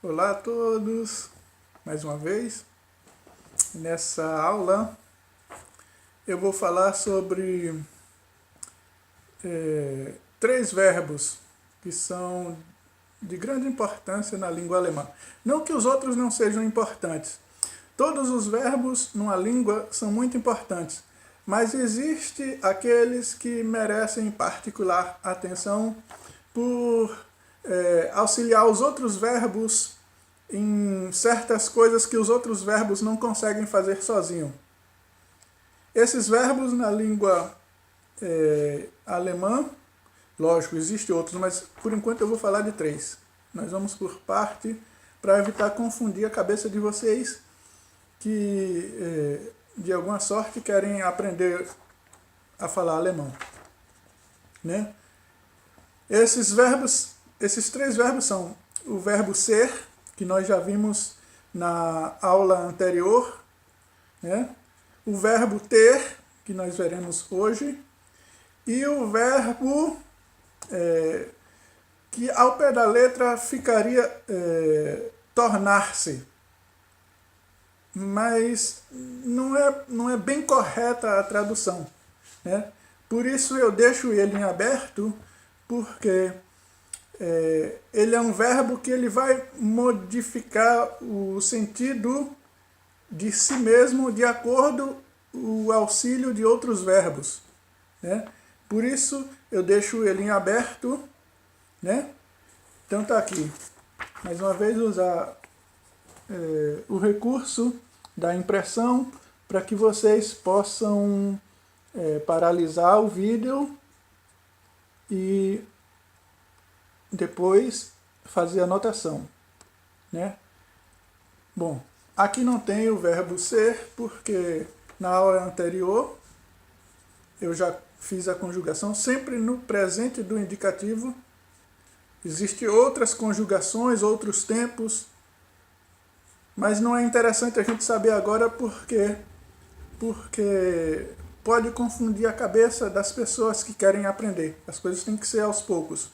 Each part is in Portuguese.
Olá a todos, mais uma vez. Nessa aula eu vou falar sobre três verbos que são de grande importância na língua alemã. Não que os outros não sejam importantes. Todos os verbos numa língua são muito importantes, mas existe aqueles que merecem particular atenção por auxiliar os outros verbos em certas coisas que os outros verbos não conseguem fazer sozinho. Esses verbos na língua alemã, lógico, existem outros, mas por enquanto eu vou falar de três. Nós vamos por parte para evitar confundir a cabeça de vocês que de alguma sorte querem aprender a falar alemão, né? Esses três verbos são o verbo ser, que nós já vimos na aula anterior, né? O verbo ter, que nós veremos hoje, e o verbo que ao pé da letra ficaria tornar-se. Mas não é bem correta a tradução, né? Por isso eu deixo ele em aberto, porque ele é um verbo que ele vai modificar o sentido de si mesmo de acordo com o auxílio de outros verbos, né? Por isso eu deixo ele em aberto, né? Então tá aqui. Mais uma vez usar o recurso da impressão para que vocês possam paralisar o vídeo e depois fazer a anotação, né? Bom, aqui não tem o verbo ser, porque na aula anterior eu já fiz a conjugação sempre no presente do indicativo. Existem outras conjugações, outros tempos, mas não é interessante a gente saber agora porque pode confundir a cabeça das pessoas que querem aprender. As coisas têm que ser aos poucos,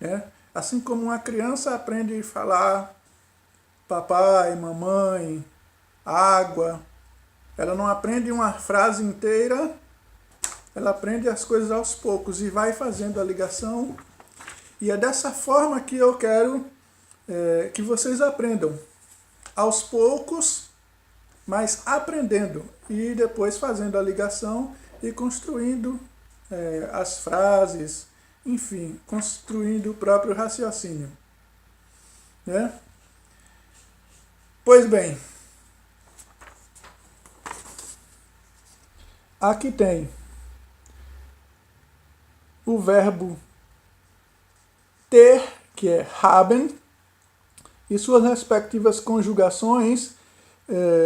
né? Assim como uma criança aprende a falar papai, mamãe, água, ela não aprende uma frase inteira, ela aprende as coisas aos poucos e vai fazendo a ligação. E é dessa forma que eu quero que vocês aprendam, aos poucos, mas aprendendo e depois fazendo a ligação e construindo as frases, enfim, construindo o próprio raciocínio, né? Pois bem, aqui tem o verbo ter, que é haben, e suas respectivas conjugações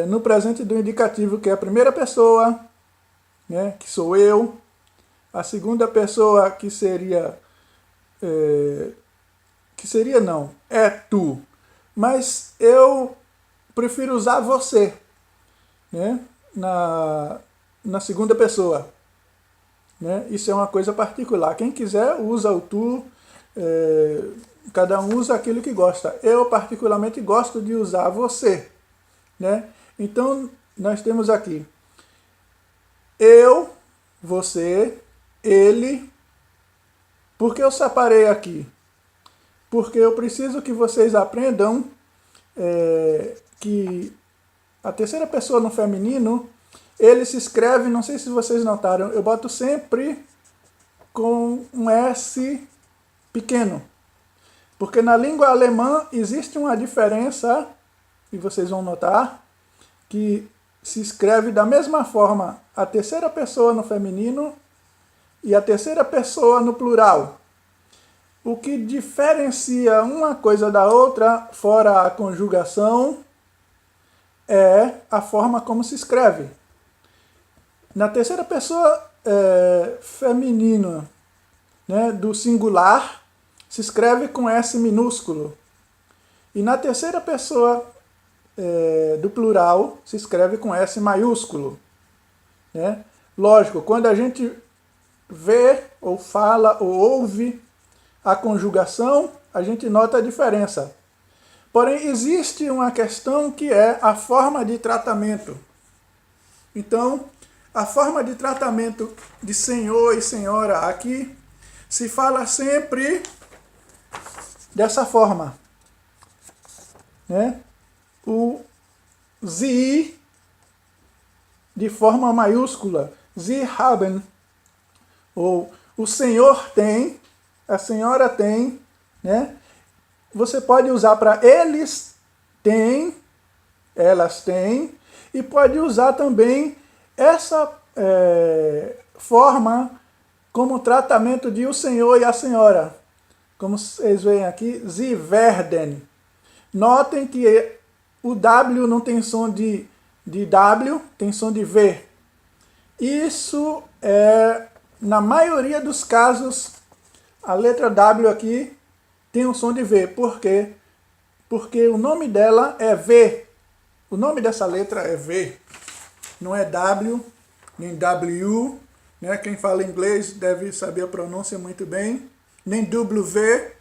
no presente do indicativo, que é a primeira pessoa, né, que sou eu, a segunda pessoa que seria não, é tu, mas eu prefiro usar você, né, na segunda pessoa, né? Isso é uma coisa particular. Quem quiser usa o tu, cada um usa aquilo que gosta. Eu particularmente gosto de usar você, né? Então nós temos aqui eu, você, ele. Por que eu separei aqui? Porque eu preciso que vocês aprendam que a terceira pessoa no feminino, ele se escreve, não sei se vocês notaram, eu boto sempre com um S pequeno. Porque na língua alemã existe uma diferença, e vocês vão notar, que se escreve da mesma forma a terceira pessoa no feminino e a terceira pessoa no plural. O que diferencia uma coisa da outra, fora a conjugação, é a forma como se escreve. Na terceira pessoa feminina, né, do singular, se escreve com S minúsculo. E na terceira pessoa do plural, se escreve com S maiúsculo, né? Lógico, quando a gente vê, ou fala, ou ouve a conjugação, a gente nota a diferença. Porém, existe uma questão que é a forma de tratamento. Então, a forma de tratamento de senhor e senhora aqui se fala sempre dessa forma, né? O Sie de forma maiúscula, Sie haben, ou o senhor tem, a senhora tem, né? Você pode usar para eles têm, elas têm, e pode usar também essa forma como tratamento de o senhor e a senhora. Como vocês veem aqui, Sie werden. Notem que o W não tem som de W, tem som de V. Isso na maioria dos casos, a letra W aqui tem um som de V. Por quê? Porque o nome dela é V. O nome dessa letra é V. Não é W, nem W, né? Quem fala inglês deve saber a pronúncia muito bem. Nem W,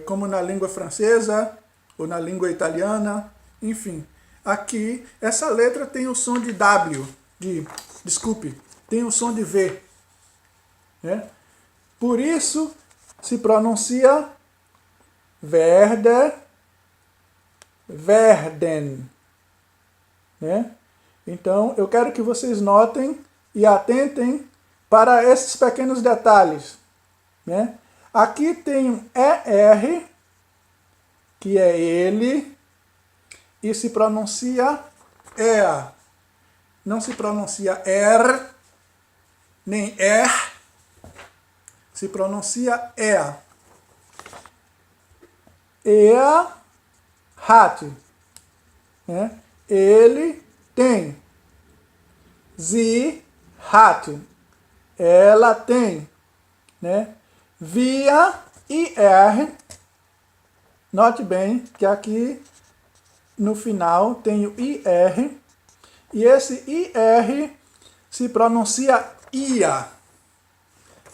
como na língua francesa ou na língua italiana. Enfim, aqui essa letra tem o som de W, tem o som de V, né? Por isso se pronuncia werden, né? Então, eu quero que vocês notem e atentem para esses pequenos detalhes, né? Aqui tem um ER, que é ele, e se pronuncia EA. Não se pronuncia nem se pronuncia EA. EA hat, né? Ele tem. Sie hat, ela tem, né? Via IR, note bem que aqui no final tem o IR, e esse IR se pronuncia IA.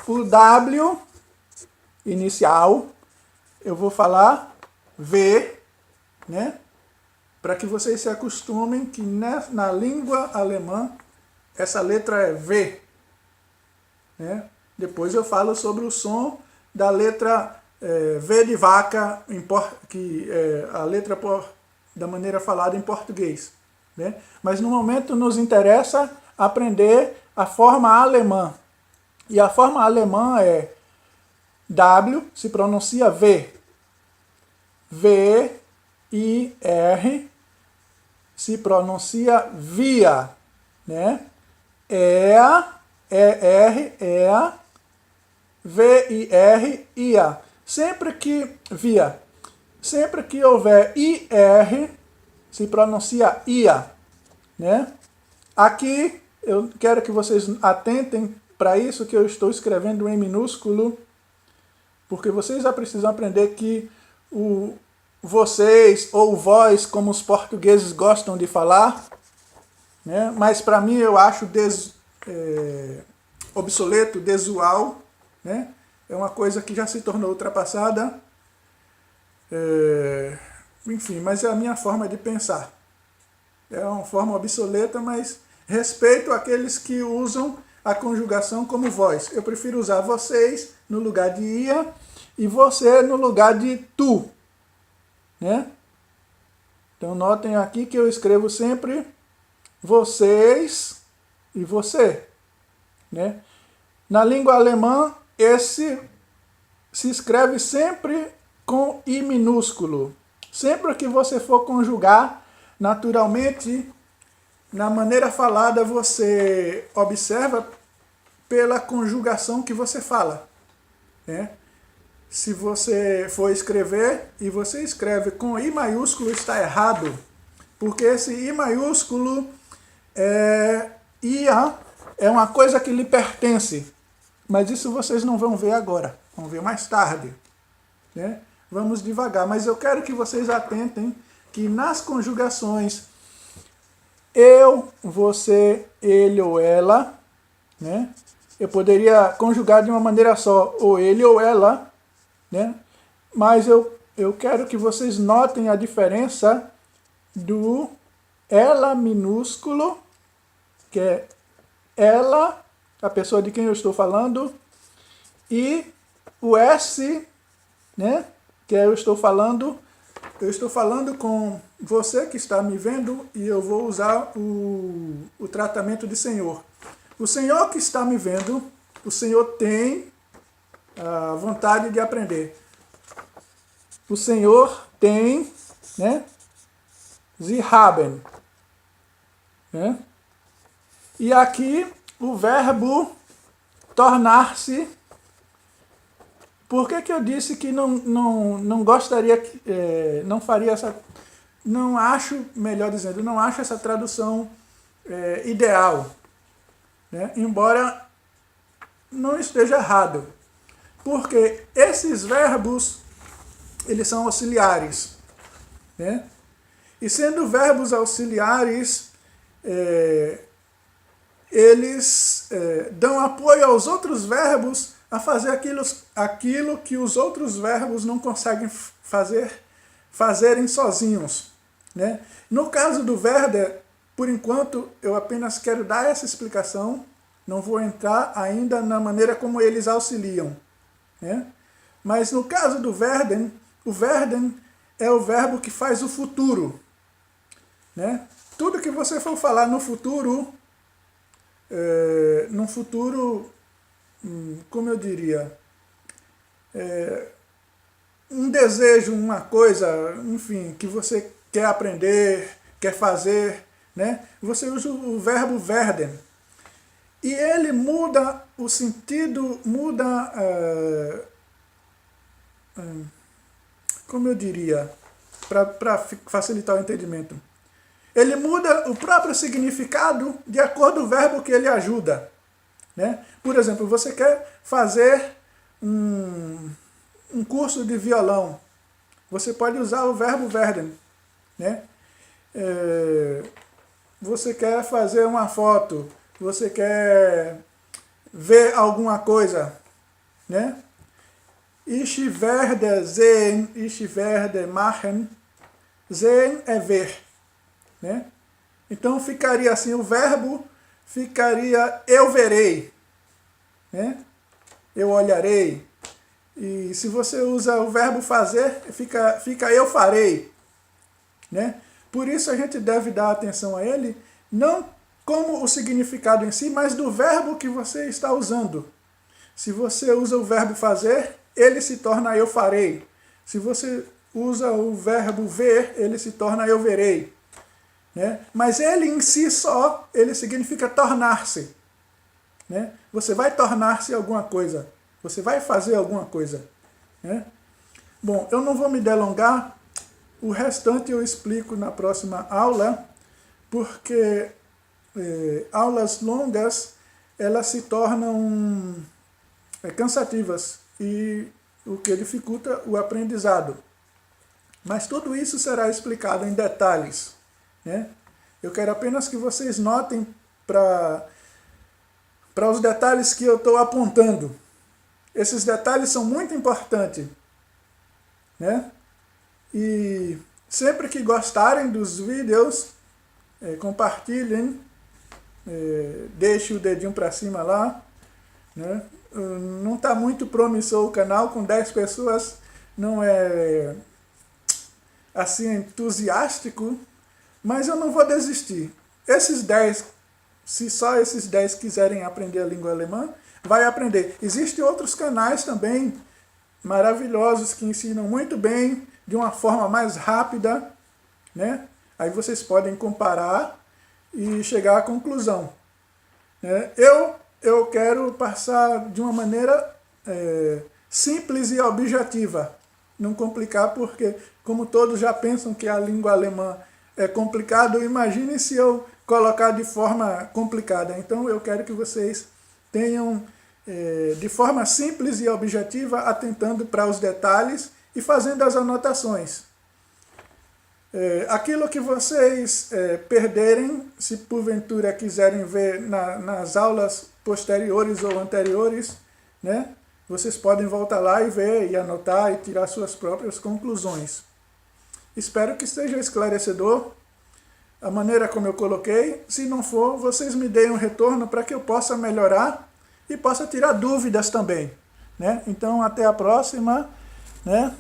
O W inicial, eu vou falar V, né? Para que vocês se acostumem que na língua alemã essa letra é V, né? Depois eu falo sobre o som da letra V de vaca, que é a letra da maneira falada em português, né? Mas no momento nos interessa aprender a forma alemã. E a forma alemã é W, se pronuncia V. V, I, R, se pronuncia via, né? EA, ER, EA, V-I-R, IA. Sempre que houver IR, se pronuncia IA, né? Aqui, eu quero que vocês atentem para isso que eu estou escrevendo em minúsculo, porque vocês já precisam aprender que vocês ou vós, como os portugueses gostam de falar, né? Mas para mim eu acho obsoleto, desusual, né? É uma coisa que já se tornou ultrapassada. Enfim, mas é a minha forma de pensar. É uma forma obsoleta, mas respeito aqueles que usam a conjugação como vós. Eu prefiro usar vocês no lugar de ia e você no lugar de tu, né? Então notem aqui que eu escrevo sempre vocês e você, né? Na língua alemã, esse se escreve sempre com I minúsculo. Sempre que você for conjugar, naturalmente, na maneira falada, você observa pela conjugação que você fala, né? Se você for escrever e você escreve com I maiúsculo, está errado, porque esse I maiúsculo IA é uma coisa que lhe pertence, mas isso vocês não vão ver agora, vão ver mais tarde, né? Vamos devagar, mas eu quero que vocês atentem que nas conjugações eu, você, ele ou ela, né? Eu poderia conjugar de uma maneira só, ou ele ou ela, né? Mas eu eu quero que vocês notem a diferença do ela minúsculo, que é ela, a pessoa de quem eu estou falando, e o S, né, que eu estou falando com você que está me vendo, e eu vou usar o tratamento de Senhor. O Senhor que está me vendo, o Senhor tem a vontade de aprender. O Senhor tem, né, Sie haben, né? E aqui o verbo tornar-se. Por que eu disse que não gostaria, não faria essa, não acho, melhor dizendo, não acho essa tradução ideal, né? Embora não esteja errado, porque esses verbos, eles são auxiliares, né? E sendo verbos auxiliares, eles dão apoio aos outros verbos a fazer aquilo que os outros verbos não conseguem fazerem sozinhos, né? No caso do Werder, por enquanto, eu apenas quero dar essa explicação, não vou entrar ainda na maneira como eles auxiliam, né? Mas no caso do werden, o werden é o verbo que faz o futuro, né? Tudo que você for falar no futuro, como eu diria, um desejo, uma coisa, enfim, que você quer aprender, quer fazer, né? Você usa o verbo werden. E ele muda o sentido, como eu diria, para facilitar o entendimento. Ele muda o próprio significado de acordo com o verbo que ele ajuda, né? Por exemplo, você quer fazer um curso de violão. Você pode usar o verbo werden, né? Você quer fazer uma foto, você quer ver alguma coisa, né? Ich werde sehen, ich werde machen. Sehen é ver, né? Então ficaria assim, o verbo ficaria eu verei, né? Eu olharei. E se você usa o verbo fazer, fica eu farei, né? Por isso a gente deve dar atenção a ele, não como o significado em si, mas do verbo que você está usando. Se você usa o verbo fazer, ele se torna eu farei. Se você usa o verbo ver, ele se torna eu verei, né? Mas ele em si só, ele significa tornar-se, né? Você vai tornar-se alguma coisa. Você vai fazer alguma coisa, né? Bom, eu não vou me delongar. O restante eu explico na próxima aula, porque aulas longas, elas se tornam cansativas e o que dificulta o aprendizado. Mas tudo isso será explicado em detalhes, né? Eu quero apenas que vocês notem para os detalhes que eu estou apontando. Esses detalhes são muito importantes, né? E sempre que gostarem dos vídeos, compartilhem, deixem o dedinho para cima lá, né? Não está muito promissor o canal, com 10 pessoas não é assim entusiástico, mas eu não vou desistir. Esses 10, se só esses 10 quiserem aprender a língua alemã, vai aprender. Existem outros canais também maravilhosos que ensinam muito bem, de uma forma mais rápida, né? Aí vocês podem comparar e chegar à conclusão, né? Eu quero passar de uma maneira simples e objetiva, não complicar, porque como todos já pensam que a língua alemã é complicado, imagine se eu colocar de forma complicada. Então eu quero que vocês tenham de forma simples e objetiva, atentando para os detalhes e fazendo as anotações. Aquilo que vocês perderem, se porventura quiserem ver nas aulas posteriores ou anteriores, né, vocês podem voltar lá e ver, e anotar, e tirar suas próprias conclusões. Espero que seja esclarecedor a maneira como eu coloquei. Se não for, vocês me deem um retorno para que eu possa melhorar e possa tirar dúvidas também, né? Então, até a próxima, né?